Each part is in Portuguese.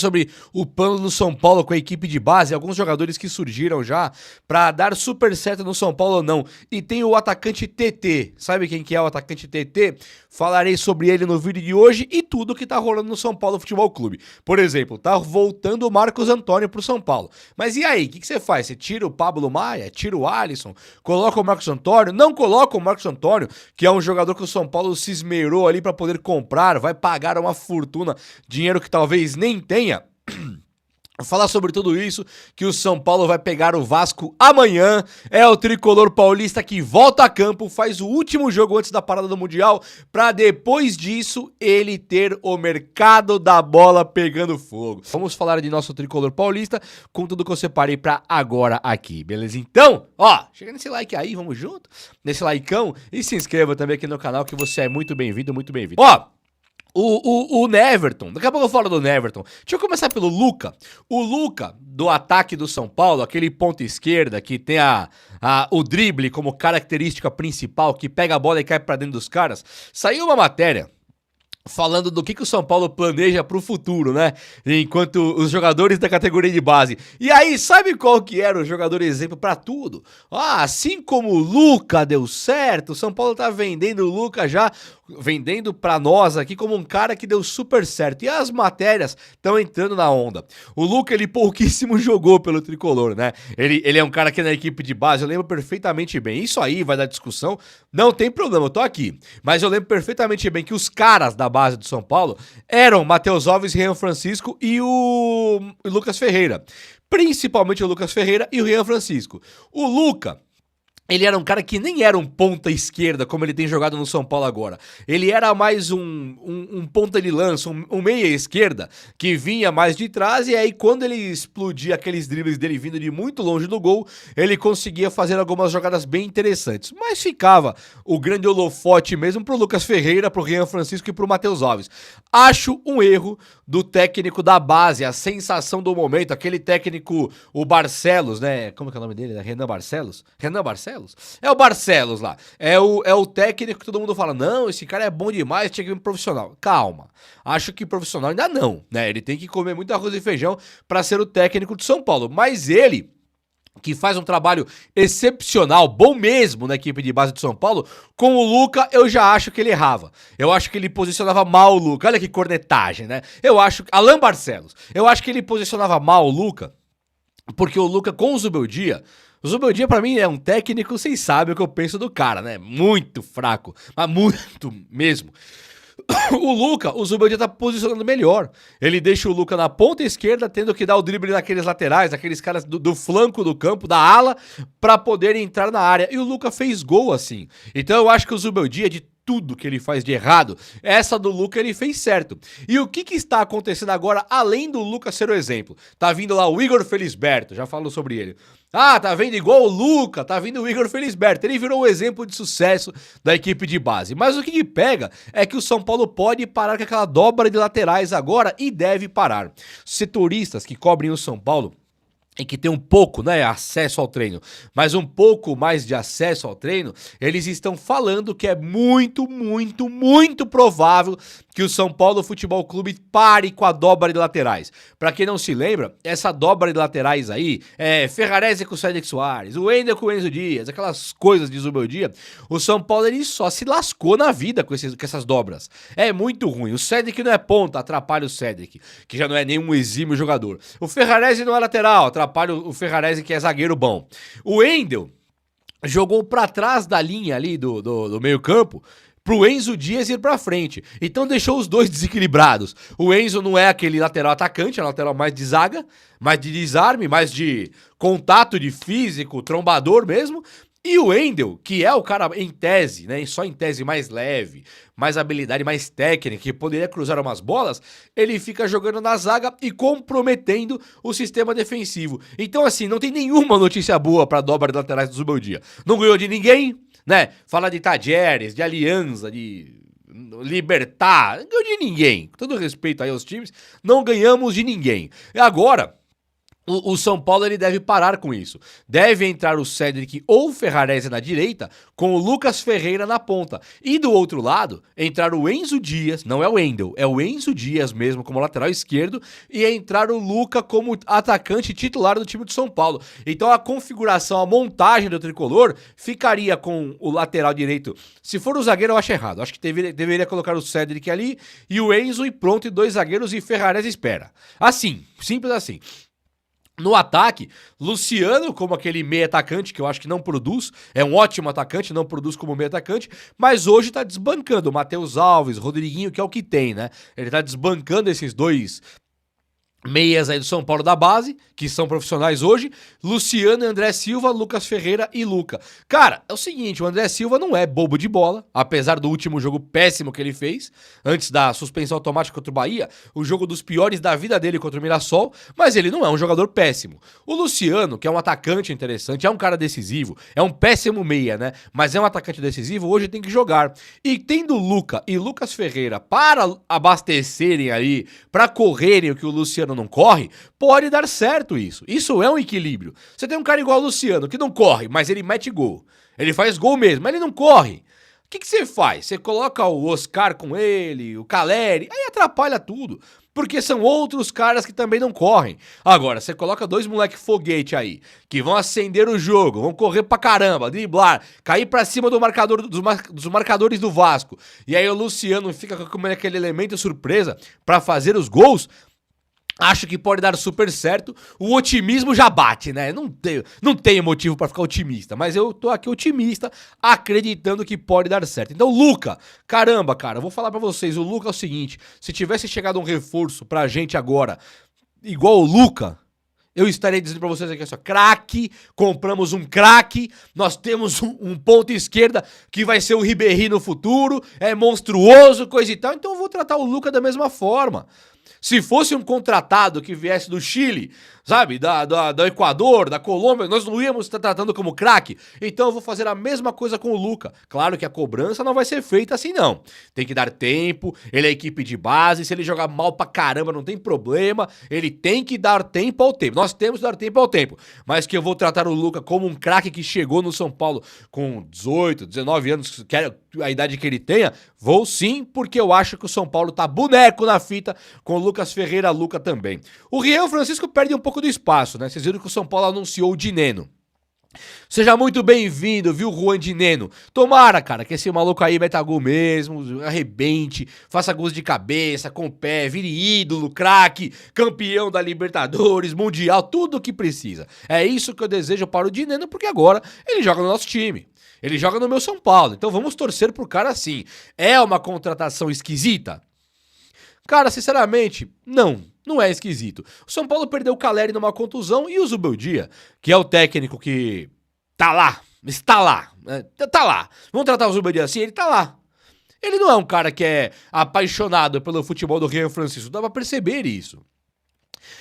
Sobre o plano do São Paulo com a equipe de base, alguns jogadores que surgiram já pra dar super certo no São Paulo ou não. E tem o atacante TT, sabe quem que é o atacante TT? Falarei sobre ele no vídeo de hoje e tudo que tá rolando no São Paulo Futebol Clube. Por exemplo, tá voltando o Marcos Antônio pro São Paulo. Mas e aí, o que você faz? Você tira o Pablo Maia, tira o Alisson, coloca o Marcos Antônio? Não coloca o Marcos Antônio, que é um jogador que o São Paulo se esmerou ali pra poder comprar, vai pagar uma fortuna, dinheiro que talvez nem tenha. Falar sobre tudo isso, que o São Paulo vai pegar o Vasco amanhã, é o tricolor paulista que volta a campo, faz o último jogo antes da parada do Mundial, pra depois disso ele ter o mercado da bola pegando fogo. Vamos falar de nosso tricolor paulista com tudo que eu separei pra agora aqui, beleza? Então, ó, chega nesse like aí, vamos junto, nesse likeão, e se inscreva também aqui no canal que você é muito bem-vindo, muito bem-vindo. Ó, o Neverton, daqui a pouco eu falo do Neverton. Deixa eu começar pelo Luca. O Luca, do ataque do São Paulo, aquele ponta esquerda que tem o drible como característica principal, que pega a bola e cai pra dentro dos caras. Saiu uma matéria falando do que o São Paulo planeja pro futuro, né? Enquanto os jogadores da categoria de base. E aí, sabe qual que era o jogador exemplo pra tudo? Ah, assim como o Luca deu certo, o São Paulo tá vendendo o Luca já, vendendo pra nós aqui como um cara que deu super certo. E as matérias estão entrando na onda. O Luca, ele pouquíssimo jogou pelo tricolor, né? Ele é um cara que na equipe de base, eu lembro perfeitamente bem. Isso aí vai dar discussão, não tem problema, eu tô aqui. Mas eu lembro perfeitamente bem que os caras da base do São Paulo eram Matheus Alves, Rian Francisco e o Lucas Ferreira. Principalmente o Lucas Ferreira e o Rian Francisco. O Luca, ele era um cara que nem era um ponta esquerda, como ele tem jogado no São Paulo agora. Ele era mais um ponta de lança, um meia esquerda, que vinha mais de trás, e aí quando ele explodia aqueles dribles dele vindo de muito longe do gol, ele conseguia fazer algumas jogadas bem interessantes. Mas ficava o grande holofote mesmo pro Lucas Ferreira, pro Rian Francisco e pro Matheus Alves. Acho um erro do técnico da base, a sensação do momento, aquele técnico, o Barcelos, né? Como que é o nome dele? Renan Barcelos? Renan Barcelos? É o Barcelos lá. É o técnico que todo mundo fala, não, esse cara é bom demais, tinha que ir um profissional. Calma. Acho que profissional ainda não, né? Ele tem que comer muito arroz e feijão pra ser o técnico de São Paulo. Mas ele, que faz um trabalho excepcional, bom mesmo na equipe de base de São Paulo, com o Luca eu já acho que ele errava. Eu acho que ele posicionava mal o Luca. Olha que cornetagem, né? Alan Barcelos, eu acho que ele posicionava mal o Luca, porque o Luca com o Zubeldia pra mim é um técnico, vocês sabem o que eu penso do cara, né? Muito fraco, mas muito mesmo. O Zubeldia tá posicionando melhor. Ele deixa o Luca na ponta esquerda, tendo que dar o drible naqueles laterais, aqueles caras do flanco do campo, da ala, pra poder entrar na área. E o Luca fez gol assim. Então eu acho que o Zubeldia, de tudo que ele faz de errado, essa do Luca ele fez certo. E o que está acontecendo agora, além do Luca ser o exemplo? Tá vindo lá o Igor Felisberto, já falo sobre ele. Ah, tá vendo igual o Luca, tá vindo o Igor Felisberto. Ele virou o exemplo de sucesso da equipe de base. Mas o que pega é que o São Paulo pode parar com aquela dobra de laterais agora e deve parar. Setoristas que cobrem o São Paulo e que tem um pouco, né, acesso ao treino, mas um pouco mais de acesso ao treino, eles estão falando que é muito, muito, muito provável que o São Paulo Futebol Clube pare com a dobra de laterais. Pra quem não se lembra, essa dobra de laterais aí, Ferrarese com o Cédric Soares, o Wendel com o Enzo Dias, aquelas coisas de Zubeldia, o São Paulo ele só se lascou na vida com essas dobras. É muito ruim. O Cédric não é ponta, atrapalha o Cédric, que já não é nenhum exímio jogador. O Ferrarese não é lateral, atrapalha o Ferrarese, que é zagueiro bom. O Wendel jogou pra trás da linha ali do meio campo, pro Enzo Dias ir pra frente. Então deixou os dois desequilibrados. O Enzo não é aquele lateral atacante, é um lateral mais de zaga, mais de desarme, mais de contato de físico, trombador mesmo. E o Wendel, que é o cara em tese, né, só em tese mais leve, mais habilidade, mais técnica, que poderia cruzar umas bolas, ele fica jogando na zaga e comprometendo o sistema defensivo. Então assim, não tem nenhuma notícia boa pra dobra de laterais do Zubeldia. Não ganhou de ninguém, né? Fala de Tajeres, de Alianza, de Libertad, não ganhou de ninguém. Com todo respeito aí aos times, não ganhamos de ninguém. E agora, O São Paulo ele deve parar com isso. Deve entrar o Cédric ou o Ferrarese na direita, com o Lucas Ferreira na ponta. E do outro lado, entrar o Enzo Dias, não é o Wendel, é o Enzo Dias mesmo como lateral esquerdo, e entrar o Luca como atacante titular do time de São Paulo. Então a configuração, a montagem do tricolor ficaria com o lateral direito. Se for o zagueiro, eu acho errado. Acho que deveria colocar o Cédric ali e o Enzo e pronto, e 2 zagueiros e Ferrarese espera. Assim, simples assim. No ataque, Luciano como aquele meia atacante que eu acho que não produz, é um ótimo atacante, não produz como meia atacante, mas hoje tá desbancando o Matheus Alves, Rodriguinho, que é o que tem, né? Ele tá desbancando esses 2 meias aí do São Paulo da base, que são profissionais hoje, Luciano, André Silva, Lucas Ferreira e Luca. Cara, é o seguinte, o André Silva não é bobo de bola, apesar do último jogo péssimo que ele fez, antes da suspensão automática contra o Bahia, o jogo dos piores da vida dele contra o Mirassol, mas ele não é um jogador péssimo. O Luciano, que é um atacante interessante, é um cara decisivo, é um péssimo meia, né? Mas é um atacante decisivo, hoje tem que jogar. E tendo Luca e Lucas Ferreira para abastecerem aí, para correrem o que o Luciano não corre, pode dar certo isso. Isso é um equilíbrio. Você tem um cara igual o Luciano, que não corre, mas ele mete gol. Ele faz gol mesmo, mas ele não corre. O que você faz? Você coloca o Oscar com ele, o Caleri, aí atrapalha tudo. Porque são outros caras que também não correm. Agora, você coloca 2 moleque foguete aí, que vão acender o jogo, vão correr pra caramba, driblar, cair pra cima do marcador, dos marcadores do Vasco. E aí o Luciano fica com aquele elemento surpresa pra fazer os gols. Acho que pode dar super certo. O otimismo já bate, né? Não tenho motivo pra ficar otimista, mas eu tô aqui otimista, acreditando que pode dar certo. Então, Luca, caramba, cara, eu vou falar pra vocês, o Luca é o seguinte, se tivesse chegado um reforço pra gente agora, igual o Luca, eu estaria dizendo pra vocês aqui, assim, craque, compramos um craque, nós temos um ponto esquerda que vai ser o Ribéry no futuro, é monstruoso, coisa e tal, então eu vou tratar o Luca da mesma forma. Se fosse um contratado que viesse do Chile, sabe, do Equador, da Colômbia, nós não íamos estar tratando como craque. Então eu vou fazer a mesma coisa com o Luca. Claro que a cobrança não vai ser feita assim, não. Tem que dar tempo, ele é equipe de base, se ele jogar mal pra caramba não tem problema, ele tem que dar tempo ao tempo. Nós temos que dar tempo ao tempo. Mas que eu vou tratar o Luca como um craque que chegou no São Paulo com 18, 19 anos, que é a idade que ele tenha, vou sim, porque eu acho que o São Paulo tá boneco na fita com o Lucas Ferreira, Luca também. O Rian Francisco perde um pouco do espaço, né? Vocês viram que o São Paulo anunciou o Dineno. Seja muito bem-vindo, viu, Juan Dineno? Tomara, cara, que esse maluco aí meta gol mesmo, arrebente, faça gols de cabeça, com o pé, vire ídolo, craque, campeão da Libertadores, Mundial, tudo o que precisa. É isso que eu desejo para o Dineno, porque agora ele joga no nosso time. Ele joga no meu São Paulo, então vamos torcer pro cara assim. É uma contratação esquisita? Cara, sinceramente, não é esquisito. O São Paulo perdeu o Caleri numa contusão e o Zubeldia, que é o técnico que tá lá, está lá, né? Tá lá. Vamos tratar o Zubeldia assim? Ele tá lá. Ele não é um cara que é apaixonado pelo futebol do Rian Francisco, dá pra perceber isso.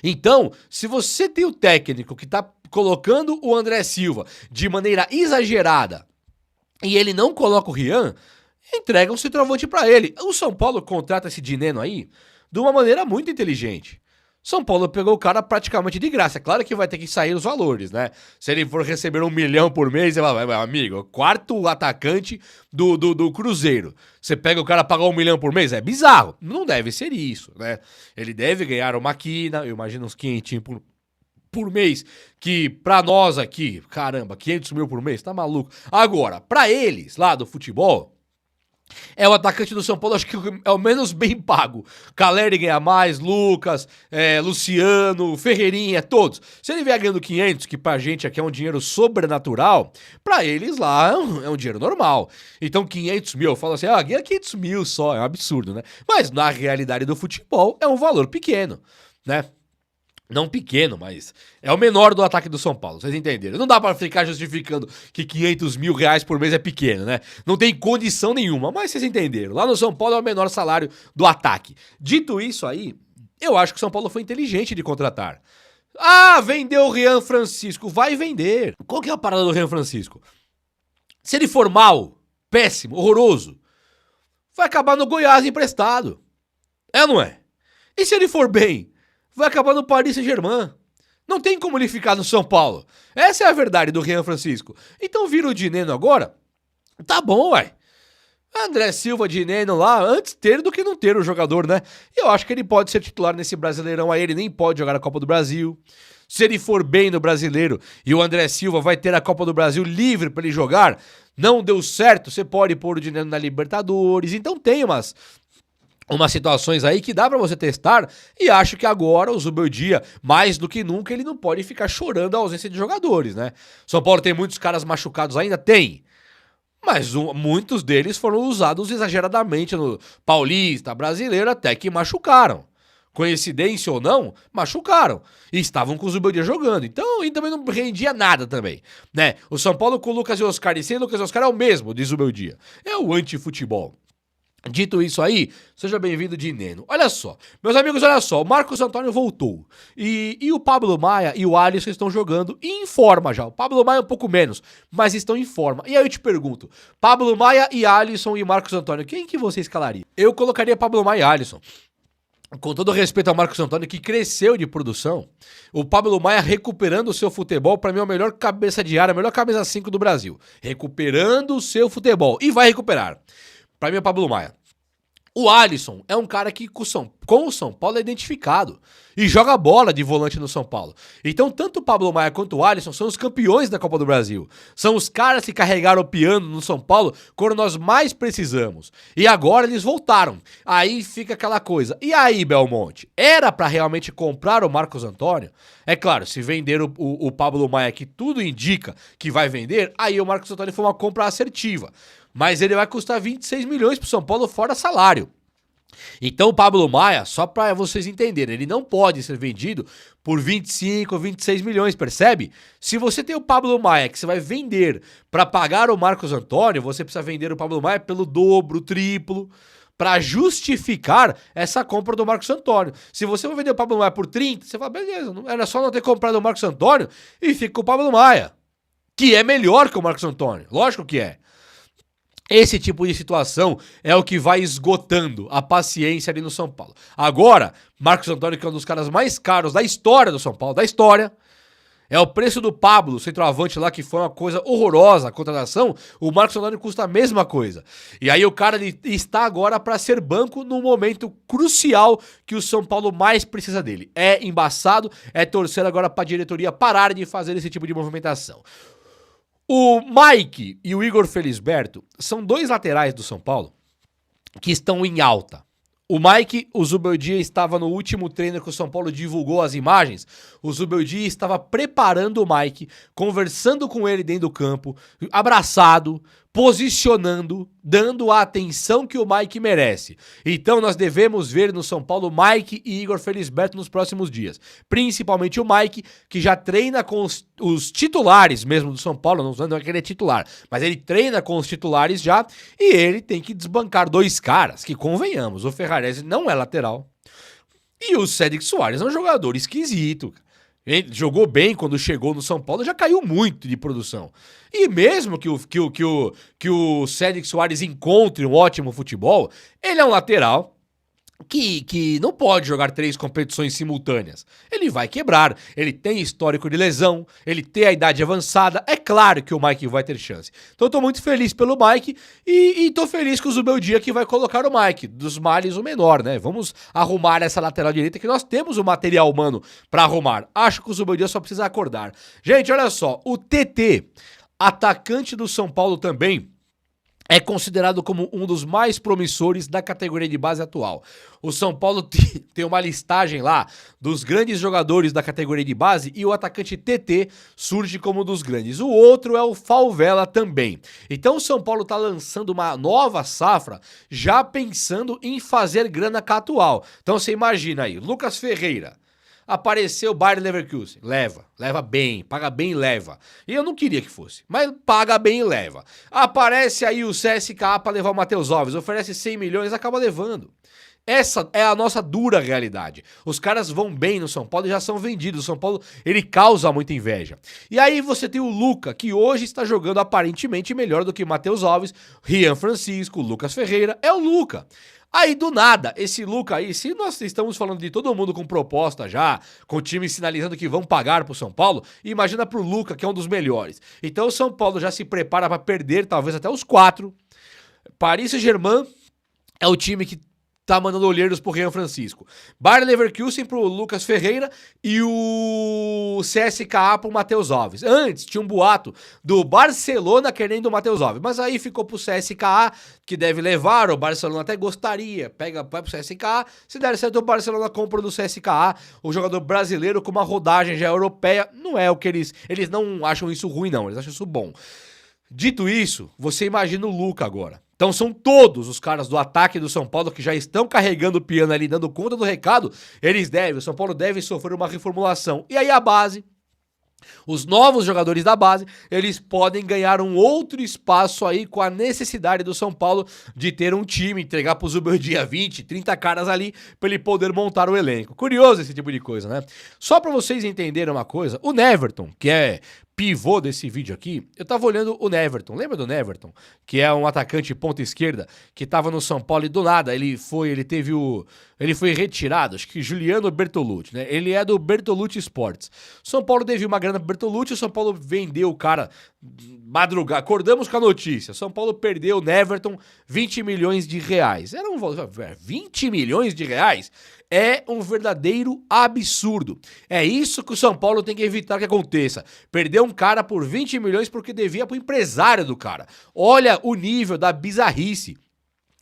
Então, se você tem o técnico que tá colocando o André Silva de maneira exagerada e ele não coloca o Rian, entrega um centroavante pra ele. O São Paulo contrata esse Dineno aí de uma maneira muito inteligente. São Paulo pegou o cara praticamente de graça. Claro que vai ter que sair os valores, né? Se ele for receber 1 milhão por mês, ele vai, meu amigo, quarto atacante do Cruzeiro. Você pega o cara pagar 1 milhão por mês? É bizarro. Não deve ser isso, né? Ele deve ganhar uma quina, eu imagino uns 500 por mês, que pra nós aqui, caramba, 500 mil por mês, tá maluco? Agora, pra eles lá do futebol, é o atacante do São Paulo, acho que é o menos bem pago. Caleri ganha mais, Lucas, Luciano, Ferreirinha, todos. Se ele vier ganhando 500, que pra gente aqui é um dinheiro sobrenatural, pra eles lá é um dinheiro normal. Então 500 mil, eu falo assim, ganha 500 mil só, é um absurdo, né? Mas na realidade do futebol é um valor pequeno, né? Não pequeno, mas é o menor do ataque do São Paulo, vocês entenderam? Não dá pra ficar justificando que 500 mil reais por mês é pequeno, né? Não tem condição nenhuma, mas vocês entenderam. Lá no São Paulo é o menor salário do ataque. Dito isso aí, eu acho que o São Paulo foi inteligente de contratar. Ah, vendeu o Rian Francisco, vai vender. Qual que é a parada do Rian Francisco? Se ele for mal, péssimo, horroroso, vai acabar no Goiás emprestado. É ou não é? E se ele for bem, vai acabar no Paris Saint-Germain. Não tem como ele ficar no São Paulo. Essa é a verdade do Rian Francisco. Então vira o Dineno agora? Tá bom, ué. André Silva, Dineno lá, antes ter do que não ter o jogador, né? Eu acho que ele pode ser titular nesse Brasileirão aí, ele nem pode jogar a Copa do Brasil. Se ele for bem no Brasileiro e o André Silva vai ter a Copa do Brasil livre pra ele jogar, não deu certo, você pode pôr o Dineno na Libertadores. Então tem umas situações aí que dá pra você testar, e acho que agora o Zubeldia, mais do que nunca, ele não pode ficar chorando a ausência de jogadores, né? São Paulo tem muitos caras machucados ainda? Tem. Mas muitos deles foram usados exageradamente no Paulista, Brasileiro, até que machucaram. Coincidência ou não, machucaram. E estavam com o Zubeldia jogando. Então, e também não rendia nada também, né? O São Paulo com o Lucas e Oscar e sem Lucas e Oscar é o mesmo de Zubeldia. É o anti-futebol. Dito isso aí, seja bem-vindo, Dineno. Olha só, meus amigos, olha só, o Marcos Antônio voltou. E o Pablo Maia e o Alisson estão jogando em forma já. O Pablo Maia um pouco menos, mas estão em forma. E aí eu te pergunto, Pablo Maia e Alisson e Marcos Antônio, quem que você escalaria? Eu colocaria Pablo Maia e Alisson. Com todo respeito ao Marcos Antônio, que cresceu de produção, o Pablo Maia recuperando o seu futebol, pra mim é o melhor cabeça de área, a melhor camisa 5 do Brasil. Recuperando o seu futebol. E vai recuperar. Pra mim é o Pablo Maia. O Alisson é um cara que com o São Paulo é identificado e joga bola de volante no São Paulo. Então tanto o Pablo Maia quanto o Alisson são os campeões da Copa do Brasil. São os caras que carregaram o piano no São Paulo quando nós mais precisamos. E agora eles voltaram. Aí fica aquela coisa. E aí, Belmonte? Era pra realmente comprar o Marcos Antônio? É claro, se vender o Pablo Maia, que tudo indica que vai vender, aí o Marcos Antônio foi uma compra assertiva. Mas ele vai custar 26 milhões pro São Paulo fora salário. Então o Pablo Maia, só para vocês entenderem, ele não pode ser vendido por 25 ou 26 milhões, percebe? Se você tem o Pablo Maia que você vai vender para pagar o Marcos Antônio, você precisa vender o Pablo Maia pelo dobro, triplo, para justificar essa compra do Marcos Antônio. Se você vai vender o Pablo Maia por 30, você fala, beleza, era só não ter comprado o Marcos Antônio e fica com o Pablo Maia, que é melhor que o Marcos Antônio, lógico que é. Esse tipo de situação é o que vai esgotando a paciência ali no São Paulo. Agora, Marcos Antônio, que é um dos caras mais caros da história do São Paulo, da história, é o preço do Pablo, centroavante lá, que foi uma coisa horrorosa a contratação, o Marcos Antônio custa a mesma coisa. E aí o cara está agora para ser banco num momento crucial que o São Paulo mais precisa dele. É embaçado, é torcer agora para a diretoria parar de fazer esse tipo de movimentação. O Mike e o Igor Felisberto são dois laterais do São Paulo que estão em alta. O Mike, o Zubeldia estava no último treino que o São Paulo divulgou as imagens. O Zubeldia estava preparando o Mike, conversando com ele dentro do campo, abraçado, posicionando, dando a atenção que o Mike merece. Então nós devemos ver no São Paulo Mike e Igor Felisberto nos próximos dias. Principalmente o Mike, que já treina com os titulares mesmo do São Paulo, não é que ele é titular, mas ele treina com os titulares já, e ele tem que desbancar dois caras, que convenhamos, o Ferrarese não é lateral, e o Cédric Soares é um jogador esquisito. Ele jogou bem quando chegou no São Paulo, já caiu muito de produção. E mesmo que o Cédric Soares encontre um ótimo futebol, ele é um lateral que não pode jogar 3 competições simultâneas. Ele vai quebrar, ele tem histórico de lesão, ele tem a idade avançada, é claro que o Mike vai ter chance. Então eu tô muito feliz pelo Mike e tô feliz com o Zubeldia que vai colocar o Mike, dos males o menor, né? Vamos arrumar essa lateral direita que nós temos o material humano pra arrumar. Acho que o Zubeldia só precisa acordar. Gente, olha só, o TT, atacante do São Paulo também, é considerado como um dos mais promissores da categoria de base atual. O São Paulo tem uma listagem lá dos grandes jogadores da categoria de base e o atacante TT surge como um dos grandes. O outro é o Falvela também. Então o São Paulo está lançando uma nova safra já pensando em fazer grana com a atual. Então você imagina aí, Lucas Ferreira. Apareceu o Bayer Leverkusen, leva bem, paga bem e leva. E eu não queria que fosse, mas paga bem e leva. Aparece aí o CSKA para levar o Matheus Alves, oferece 100 milhões, acaba levando. Essa é a nossa dura realidade. Os caras vão bem no São Paulo e já são vendidos. O São Paulo, ele causa muita inveja. E aí você tem o Luca, que hoje está jogando aparentemente melhor do que o Matheus Alves, Rian Francisco, Lucas Ferreira, é o Luca. Aí, do nada, esse Luca aí, se nós estamos falando de todo mundo com proposta já, com o time sinalizando que vão pagar pro São Paulo, imagina pro Luca, que é um dos melhores. Então o São Paulo já se prepara para perder talvez até os 4. Paris Saint-Germain é o time que tá mandando olheiros pro Rian Francisco. Bayer Leverkusen pro Lucas Ferreira e o CSKA pro Matheus Alves. Antes tinha um boato do Barcelona querendo o Matheus Alves, mas aí ficou pro CSKA, que deve levar, o Barcelona até gostaria, vai pro CSKA, se der certo o Barcelona compra do CSKA, o jogador brasileiro com uma rodagem já europeia, não é o que eles não acham isso ruim não, eles acham isso bom. Dito isso, você imagina o Luca agora. Então são todos os caras do ataque do São Paulo que já estão carregando o piano ali, dando conta do recado, o São Paulo deve sofrer uma reformulação. E aí a base, os novos jogadores da base, eles podem ganhar um outro espaço aí com a necessidade do São Paulo de ter um time, entregar pro Zubeldia 20, 30 caras ali, pra ele poder montar o elenco. Curioso esse tipo de coisa, né? Só pra vocês entenderem uma coisa, o Neverton, que é pivô desse vídeo aqui, eu tava olhando o Neverton, lembra do Neverton? Que é um atacante ponta esquerda, que tava no São Paulo e do nada ele foi retirado, acho que Juliano Bertolucci, né? Ele é do Bertolucci Sports. São Paulo devia uma grana pro Bertolucci, o São Paulo vendeu o cara madrugada, acordamos com a notícia, São Paulo perdeu o Neverton 20 milhões de reais. Era um valor, 20 milhões de reais? É um verdadeiro absurdo. É isso que o São Paulo tem que evitar que aconteça. Perder um cara por 20 milhões porque devia pro empresário do cara. Olha o nível da bizarrice.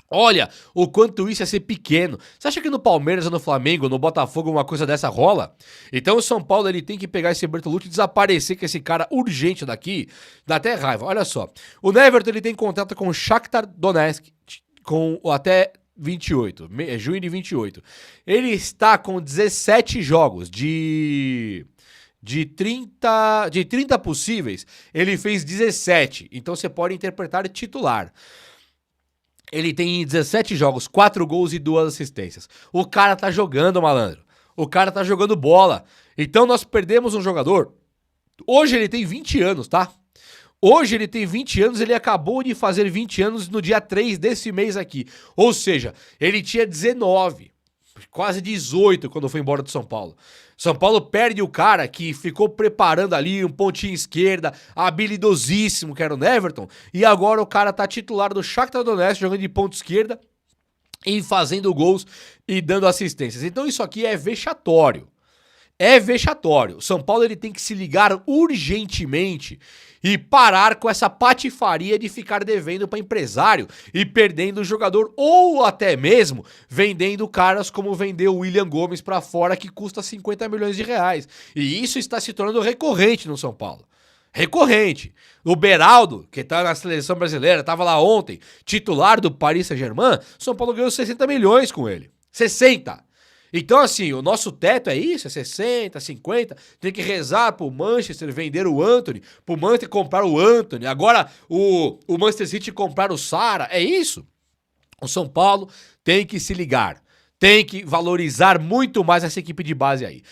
Olha o quanto isso ia ser pequeno. Você acha que no Palmeiras, no Flamengo, no Botafogo uma coisa dessa rola? Então o São Paulo ele tem que pegar esse Bertolucci e desaparecer com esse cara urgente daqui. Dá até raiva. Olha só. O Neverton ele tem contrato com o Shakhtar Donetsk com até 28, junho de 28. Ele está com 17 jogos de 30 possíveis, ele fez 17. Então você pode interpretar titular. Ele tem 17 jogos, 4 gols e 2 assistências. O cara tá jogando, malandro. O cara tá jogando bola. Então nós perdemos um jogador. Hoje ele tem 20 anos, tá? Hoje ele tem 20 anos, ele acabou de fazer 20 anos no dia 3 desse mês aqui. Ou seja, ele tinha 19, quase 18 quando foi embora do São Paulo. São Paulo perde o cara que ficou preparando ali um pontinho esquerda, habilidosíssimo, que era o Neverton, e agora o cara tá titular do Shakhtar Donetsk, jogando de ponta esquerda e fazendo gols e dando assistências. Então isso aqui é vexatório. É vexatório. O São Paulo ele tem que se ligar urgentemente e parar com essa patifaria de ficar devendo para empresário e perdendo o jogador, ou até mesmo vendendo caras como vendeu o William Gomes para fora, que custa 50 milhões de reais. E isso está se tornando recorrente no São Paulo. Recorrente. O Beraldo, que tá na seleção brasileira, tava lá ontem, titular do Paris Saint-Germain, São Paulo ganhou 60 milhões com ele. 60. Então, assim, o nosso teto é isso, é 60, 50, tem que rezar pro Manchester vender o Antony, pro Manchester comprar o Antony, agora o Manchester City comprar o Sara, é isso? O São Paulo tem que se ligar, tem que valorizar muito mais essa equipe de base aí.